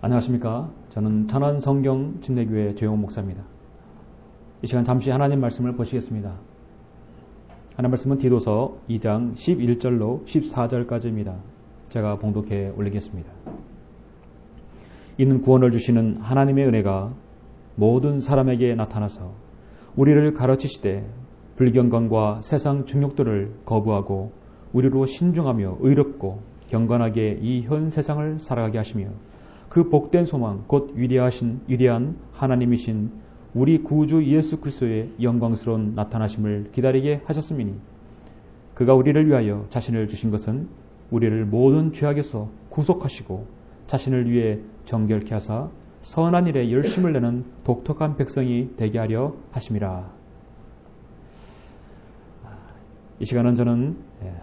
안녕하십니까. 저는 천안성경 침례교회 조영훈 목사입니다. 이 시간 잠시 하나님 말씀을 보시겠습니다. 하나님 말씀은 디도서 2장 11절로 14절까지입니다. 제가 봉독해 올리겠습니다. 이는 구원을 주시는 하나님의 은혜가 모든 사람에게 나타나서 우리를 가르치시되 불경건과 세상 중욕들을 거부하고 우리로 신중하며 의롭고 경건하게 이 현 세상을 살아가게 하시며 그 복된 소망 곧 위대한 하나님이신 우리 구주 예수 그리스도의 영광스러운 나타나심을 기다리게 하셨음이니 그가 우리를 위하여 자신을 주신 것은 우리를 모든 죄악에서 구속하시고 자신을 위해 정결케 하사 선한 일에 열심을 내는 독특한 백성이 되게 하려 하심이라. 이 시간은 저는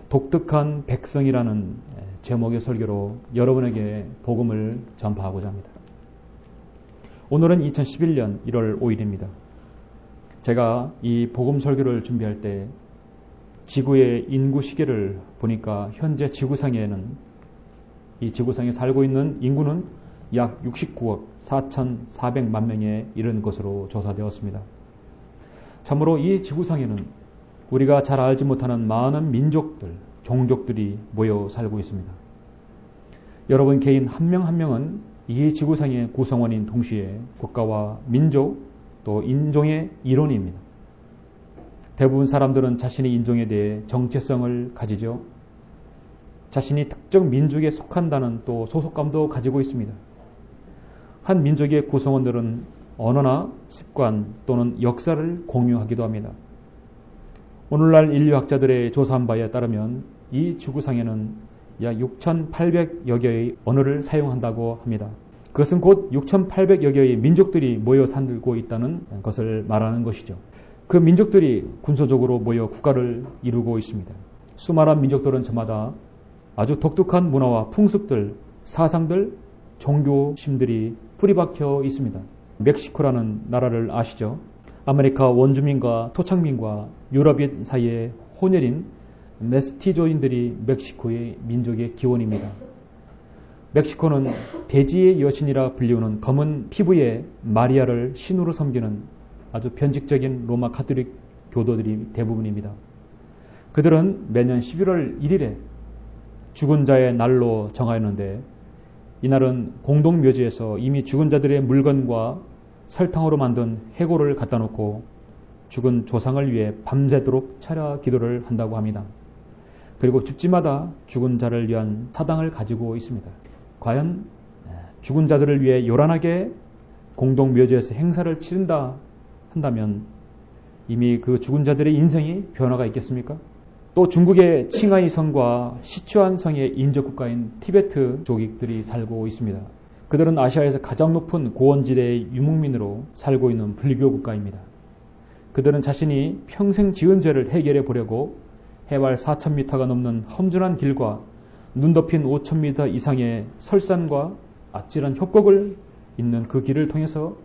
독특한 백성이라는 제목의 설교로 여러분에게 복음을 전파하고자 합니다. 오늘은 2011년 1월 5일입니다. 제가 이 복음 설교를 준비할 때 지구의 인구 시계를 보니까 현재 지구상에 살고 있는 인구는 약 69억 4,400만 명에 이른 것으로 조사되었습니다. 참으로 이 지구상에는 우리가 잘 알지 못하는 많은 민족들, 종족들이 모여 살고 있습니다. 여러분 개인 한 명 한 명은 이 지구상의 구성원인 동시에 국가와 민족 또 인종의 일원입니다. 대부분 사람들은 자신의 인종에 대해 정체성을 가지죠. 자신이 특정 민족에 속한다는 또 소속감도 가지고 있습니다. 한 민족의 구성원들은 언어나 습관 또는 역사를 공유하기도 합니다. 오늘날 인류학자들의 조사한 바에 따르면 이 지구상에는 약 6,800여 개의 언어를 사용한다고 합니다. 그것은 곧 6,800여 개의 민족들이 모여 살고 있다는 것을 말하는 것이죠. 그 민족들이 군소적으로 모여 국가를 이루고 있습니다. 수많은 민족들은 저마다 아주 독특한 문화와 풍습들, 사상들, 종교심들이 뿌리박혀 있습니다. 멕시코라는 나라를 아시죠? 아메리카 원주민과 토착민과 유럽인 사이의 혼혈인 메스티조인들이 멕시코의 민족의 기원입니다. 멕시코는 대지의 여신이라 불리우는 검은 피부의 마리아를 신으로 섬기는 아주 변칙적인 로마 가톨릭 교도들이 대부분입니다. 그들은 매년 11월 1일에 죽은 자의 날로 정하였는데 이날은 공동묘지에서 이미 죽은 자들의 물건과 설탕으로 만든 해골을 갖다 놓고 죽은 조상을 위해 밤새도록 차려 기도를 한다고 합니다. 그리고 집집마다 죽은 자를 위한 사당을 가지고 있습니다. 과연 죽은 자들을 위해 요란하게 공동묘지에서 행사를 치른다 한다면 이미 그 죽은 자들의 인생이 변화가 있겠습니까? 또 중국의 칭하이 성과 시추안 성의 인접국가인 티베트 조직들이 살고 있습니다. 그들은 아시아에서 가장 높은 고원지대의 유목민으로 살고 있는 불교 국가입니다. 그들은 자신이 평생 지은 죄를 해결해 보려고 해발 4,000m가 넘는 험준한 길과 눈 덮인 5,000m 이상의 설산과 아찔한 협곡을 잇는 그 길을 통해서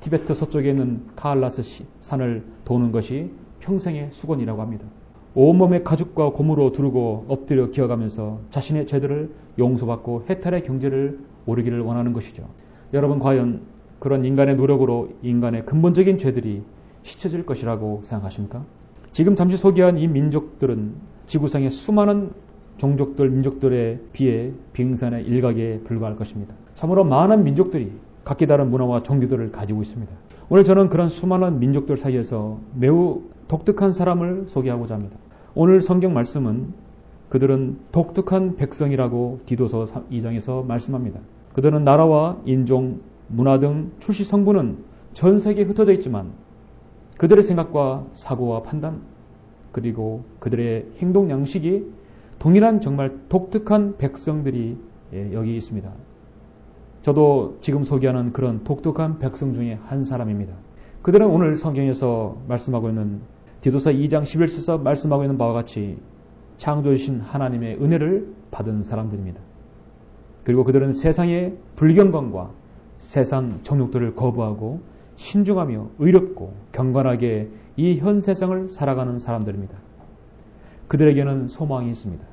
티베트 서쪽에 있는 카알라스 산을 도는 것이 평생의 수건이라고 합니다. 온몸에 가죽과 고무로 두르고 엎드려 기어가면서 자신의 죄들을 용서받고 해탈의 경지를 오르기를 원하는 것이죠. 여러분 과연 그런 인간의 노력으로 인간의 근본적인 죄들이 씻어질 것이라고 생각하십니까? 지금 잠시 소개한 이 민족들은 지구상의 수많은 종족들, 민족들에 비해 빙산의 일각에 불과할 것입니다. 참으로 많은 민족들이 각기 다른 문화와 종교들을 가지고 있습니다. 오늘 저는 그런 수많은 민족들 사이에서 매우 독특한 사람을 소개하고자 합니다. 오늘 성경 말씀은 그들은 독특한 백성이라고 디도서 2장에서 말씀합니다. 그들은 나라와 인종, 문화 등 출시 성분은 전 세계에 흩어져 있지만 그들의 생각과 사고와 판단 그리고 그들의 행동 양식이 동일한 정말 독특한 백성들이 여기 있습니다. 저도 지금 소개하는 그런 독특한 백성 중에 한 사람입니다. 그들은 오늘 성경에서 말씀하고 있는 디도서 2장 11절에서 말씀하고 있는 바와 같이 창조주신 하나님의 은혜를 받은 사람들입니다. 그리고 그들은 세상의 불경건과 세상 정욕들을 거부하고 신중하며 의롭고 경건하게 이 현 세상을 살아가는 사람들입니다. 그들에게는 소망이 있습니다.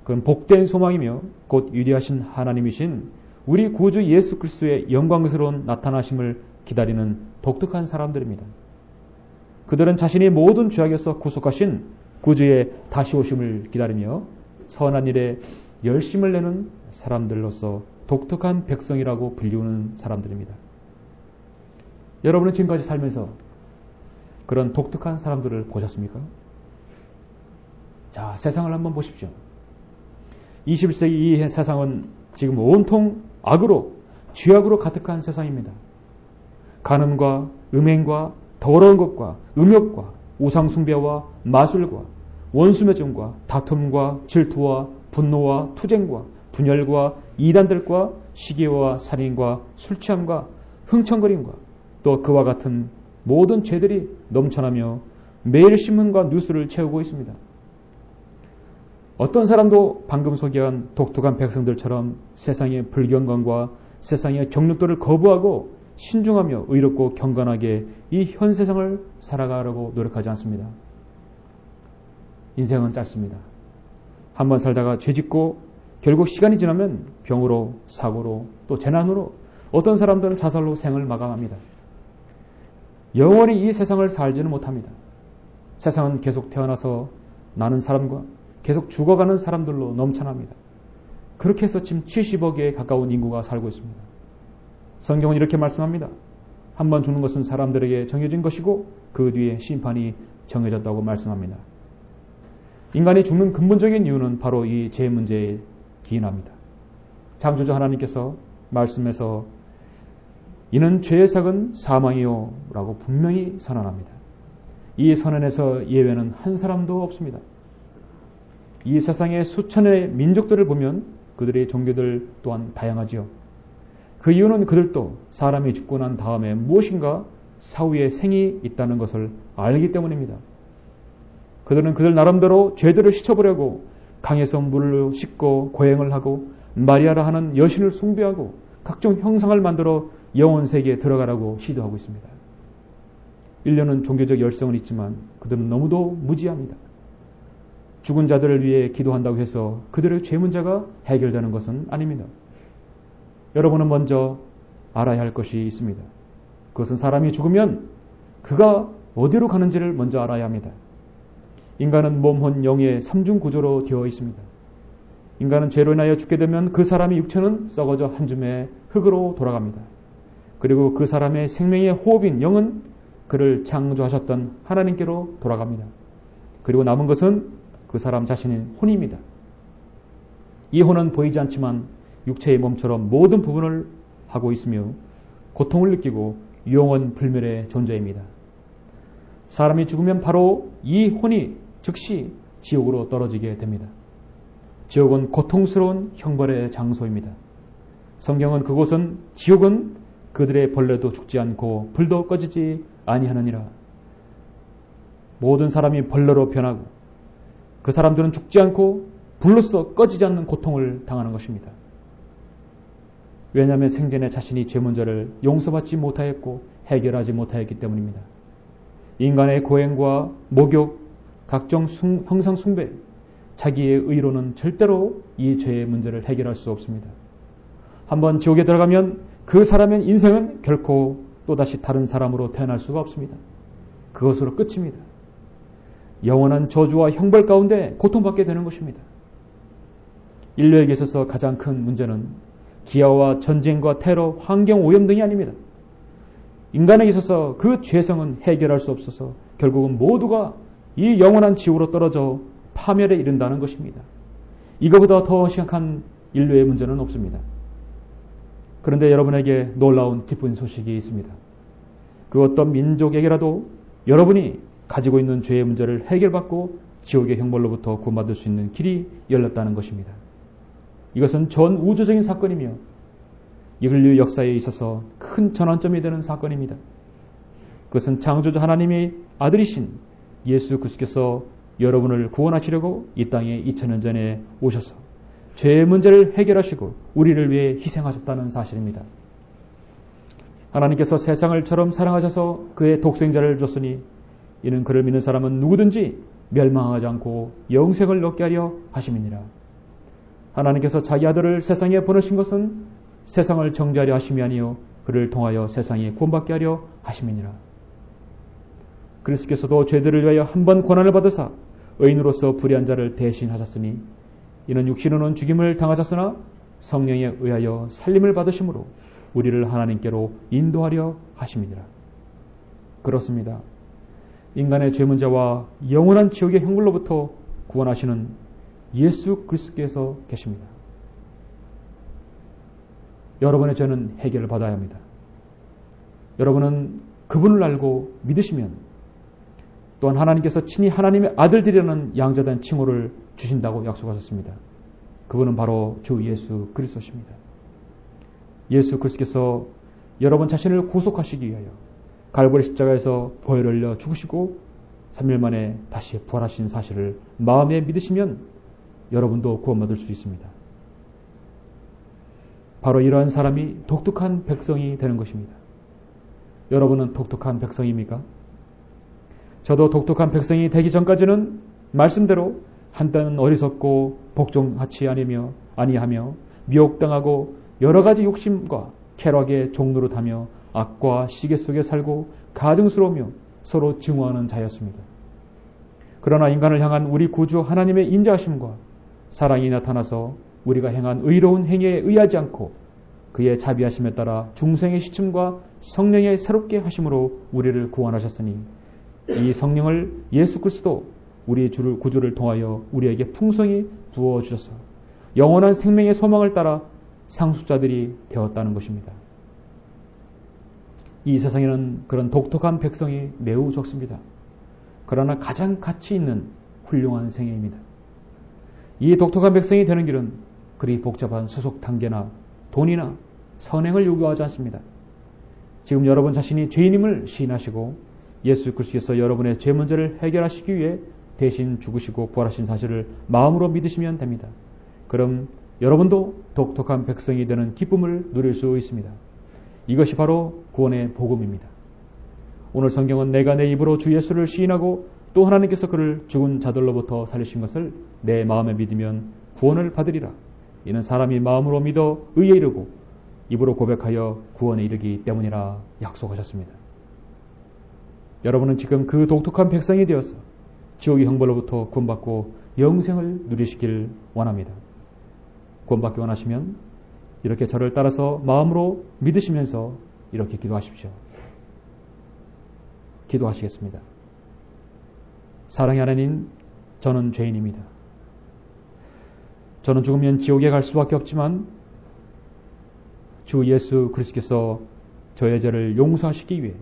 그건 복된 소망이며 곧 위대하신 하나님이신 우리 구주 예수 그리스도의 영광스러운 나타나심을 기다리는 독특한 사람들입니다. 그들은 자신이 모든 죄악에서 구속하신 구주의 다시 오심을 기다리며 선한 일에 열심을 내는 사람들로서 독특한 백성이라고 불리우는 사람들입니다. 여러분은 지금까지 살면서 그런 독특한 사람들을 보셨습니까? 자, 세상을 한번 보십시오. 21세기 이 세상은 지금 온통 악으로, 죄악으로 가득한 세상입니다. 간음과 음행과 더러운 것과 음욕과 우상숭배와 마술과 원수매증과 다툼과 질투와 분노와 투쟁과 분열과 이단들과 시기와 살인과 술취함과 흥청거림과 또 그와 같은 모든 죄들이 넘쳐나며 매일 신문과 뉴스를 채우고 있습니다. 어떤 사람도 방금 소개한 독특한 백성들처럼 세상의 불경건과 세상의 정욕들을 거부하고 신중하며 의롭고 경건하게 이 현 세상을 살아가려고 노력하지 않습니다. 인생은 짧습니다. 한번 살다가 죄짓고 결국 시간이 지나면 병으로, 사고로, 또 재난으로, 어떤 사람들은 자살로 생을 마감합니다. 영원히 이 세상을 살지는 못합니다. 세상은 계속 태어나서 나는 사람과 계속 죽어가는 사람들로 넘쳐납니다. 그렇게 해서 지금 70억에 가까운 인구가 살고 있습니다. 성경은 이렇게 말씀합니다. 한번 죽는 것은 사람들에게 정해진 것이고 그 뒤에 심판이 정해졌다고 말씀합니다. 인간이 죽는 근본적인 이유는 바로 이 죄 문제에 기인합니다. 창조주 하나님께서 말씀에서 이는 죄의 삭은 사망이요 라고 분명히 선언합니다. 이 선언에서 예외는 한 사람도 없습니다. 이 세상의 수천의 민족들을 보면 그들의 종교들 또한 다양하지요. 그 이유는 그들도 사람이 죽고 난 다음에 무엇인가 사후에 생이 있다는 것을 알기 때문입니다. 그들은 그들 나름대로 죄들을 씻어보려고 강에서 물을 씻고 고행을 하고 마리아라 하는 여신을 숭배하고 각종 형상을 만들어 영혼 세계에 들어가라고 시도하고 있습니다. 인류는 종교적 열성은 있지만 그들은 너무도 무지합니다. 죽은 자들을 위해 기도한다고 해서 그들의 죄 문제가 해결되는 것은 아닙니다. 여러분은 먼저 알아야 할 것이 있습니다. 그것은 사람이 죽으면 그가 어디로 가는지를 먼저 알아야 합니다. 인간은 몸, 혼, 영의 삼중 구조로 되어 있습니다. 인간은 죄로 인하여 죽게 되면 그 사람의 육체는 썩어져 한 줌의 흙으로 돌아갑니다. 그리고 그 사람의 생명의 호흡인 영은 그를 창조하셨던 하나님께로 돌아갑니다. 그리고 남은 것은 그 사람 자신의 혼입니다. 이 혼은 보이지 않지만 육체의 몸처럼 모든 부분을 하고 있으며 고통을 느끼고 영원 불멸의 존재입니다. 사람이 죽으면 바로 이 혼이 즉시 지옥으로 떨어지게 됩니다. 지옥은 고통스러운 형벌의 장소입니다. 성경은 그곳은 지옥은 그들의 벌레도 죽지 않고 불도 꺼지지 아니하느니라. 모든 사람이 벌레로 변하고 그 사람들은 죽지 않고 불로써 꺼지지 않는 고통을 당하는 것입니다. 왜냐하면 생전에 자신이 죄 문제를 용서받지 못하였고 해결하지 못하였기 때문입니다. 인간의 고행과 목욕, 각종 형상 숭배, 자기의 의로는 절대로 이 죄의 문제를 해결할 수 없습니다. 한번 지옥에 들어가면 그 사람의 인생은 결코 또다시 다른 사람으로 태어날 수가 없습니다. 그것으로 끝입니다. 영원한 저주와 형벌 가운데 고통받게 되는 것입니다. 인류에게 있어서 가장 큰 문제는 기아와 전쟁과 테러, 환경 오염 등이 아닙니다. 인간에게 있어서 그 죄성은 해결할 수 없어서 결국은 모두가 이 영원한 지옥으로 떨어져 파멸에 이른다는 것입니다. 이거보다 더 심각한 인류의 문제는 없습니다. 그런데 여러분에게 놀라운 기쁜 소식이 있습니다. 그 어떤 민족에게라도 여러분이 가지고 있는 죄의 문제를 해결받고 지옥의 형벌로부터 구원받을 수 있는 길이 열렸다는 것입니다. 이것은 전 우주적인 사건이며 인류 역사에 있어서 큰 전환점이 되는 사건입니다. 그것은 창조주 하나님의 아들이신 예수 그리스도께서 여러분을 구원하시려고 이 땅에 2000년 전에 오셔서 죄의 문제를 해결하시고 우리를 위해 희생하셨다는 사실입니다. 하나님께서 세상을 처럼 사랑하셔서 그의 독생자를 줬으니 이는 그를 믿는 사람은 누구든지 멸망하지 않고 영생을 얻게 하려 하심이니라. 하나님께서 자기 아들을 세상에 보내신 것은 세상을 정죄하려 하심이 아니요 그를 통하여 세상이 구원받게 하려 하심이니라. 그리스도께서도 죄들을 위하여 한 번 고난을 받으사 의인으로서 불의한 자를 대신하셨으니 이는 육신으로는 죽임을 당하셨으나 성령에 의하여 살림을 받으심으로 우리를 하나님께로 인도하려 하심이니라. 그렇습니다. 인간의 죄 문제와 영원한 지옥의 형벌로부터 구원하시는 예수 그리스도께서 계십니다. 여러분의 죄는 해결을 받아야 합니다. 여러분은 그분을 알고 믿으시면 또한 하나님께서 친히 하나님의 아들들이라는 양자된 칭호를 주신다고 약속하셨습니다. 그분은 바로 주 예수 그리스도십니다. 예수 그리스도께서 여러분 자신을 구속하시기 위하여 갈보리 십자가에서 보혈을 흘려 죽으시고 3일 만에 다시 부활하신 사실을 마음에 믿으시면 여러분도 구원받을 수 있습니다. 바로 이러한 사람이 독특한 백성이 되는 것입니다. 여러분은 독특한 백성입니까? 저도 독특한 백성이 되기 전까지는 말씀대로 한때는 어리석고 복종하지 아니하며 미혹당하고 여러 가지 욕심과 쾌락의 종노릇하며 악과 시계 속에 살고 가증스러우며 서로 증오하는 자였습니다. 그러나 인간을 향한 우리 구주 하나님의 인자하심과 사랑이 나타나서 우리가 행한 의로운 행위에 의하지 않고 그의 자비하심에 따라 중생의 시침과 성령의 새롭게 하심으로 우리를 구원하셨으니 이 성령을 예수 그리스도 우리 주를 구주를 통하여 우리에게 풍성히 부어주셔서 영원한 생명의 소망을 따라 상속자들이 되었다는 것입니다. 이 세상에는 그런 독특한 백성이 매우 적습니다. 그러나 가장 가치 있는 훌륭한 생애입니다. 이 독특한 백성이 되는 길은 그리 복잡한 수속 단계나 돈이나 선행을 요구하지 않습니다. 지금 여러분 자신이 죄인임을 시인하시고 예수 그리스도께서 여러분의 죄 문제를 해결하시기 위해 대신 죽으시고 부활하신 사실을 마음으로 믿으시면 됩니다. 그럼 여러분도 독특한 백성이 되는 기쁨을 누릴 수 있습니다. 이것이 바로 구원의 복음입니다. 오늘 성경은 내가 내 입으로 주 예수를 시인하고 또 하나님께서 그를 죽은 자들로부터 살리신 것을 내 마음에 믿으면 구원을 받으리라. 이는 사람이 마음으로 믿어 의에 이르고 입으로 고백하여 구원에 이르기 때문이라 약속하셨습니다. 여러분은 지금 그 독특한 백성이 되어서 지옥의 형벌로부터 구원받고 영생을 누리시길 원합니다. 구원받기 원하시면 이렇게 저를 따라서 마음으로 믿으시면서 이렇게 기도하십시오. 기도하시겠습니다. 사랑의 하나님, 저는 죄인입니다. 저는 죽으면 지옥에 갈 수밖에 없지만 주 예수 그리스도께서 저의 죄를 용서하시기 위해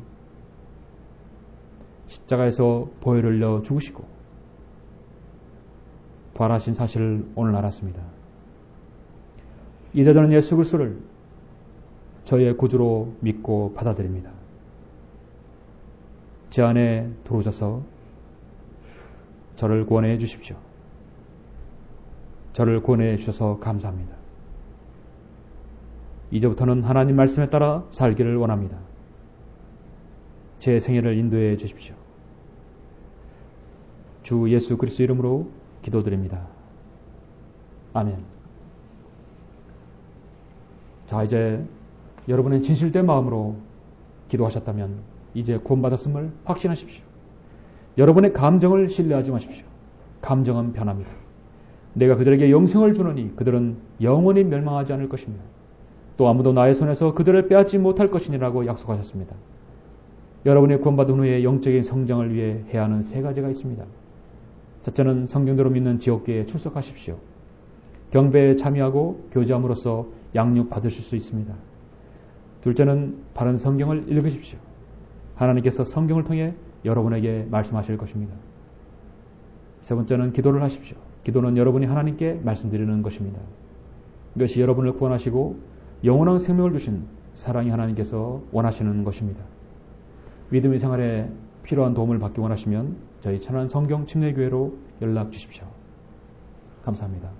십자가에서 보혈을 흘려 죽으시고 부활하신 사실을 오늘 알았습니다. 이제 저는 예수 그리스도를 저의 구주로 믿고 받아들입니다. 제 안에 들어오셔서 저를 구원해 주십시오. 저를 구원해 주셔서 감사합니다. 이제부터는 하나님 말씀에 따라 살기를 원합니다. 제 생애를 인도해 주십시오. 주 예수 그리스도 이름으로 기도드립니다. 아멘. 자, 이제 여러분의 진실된 마음으로 기도하셨다면 이제 구원받았음을 확신하십시오. 여러분의 감정을 신뢰하지 마십시오. 감정은 변합니다. 내가 그들에게 영생을 주노니 그들은 영원히 멸망하지 않을 것입니다. 또 아무도 나의 손에서 그들을 빼앗지 못할 것이니라고 약속하셨습니다. 여러분의 구원받은 후에 영적인 성장을 위해 해야 하는 세 가지가 있습니다. 첫째는 성경대로 믿는 지옥계에 출석하십시오. 경배에 참여하고 교제함으로써 양육 받으실 수 있습니다. 둘째는 바른 성경을 읽으십시오. 하나님께서 성경을 통해 여러분에게 말씀하실 것입니다. 세 번째는 기도를 하십시오. 기도는 여러분이 하나님께 말씀드리는 것입니다. 이것이 여러분을 구원하시고 영원한 생명을 주신 사랑의 하나님께서 원하시는 것입니다. 믿음의 생활에 필요한 도움을 받기 원하시면 저희 천안 성경 침례교회로 연락 주십시오. 감사합니다.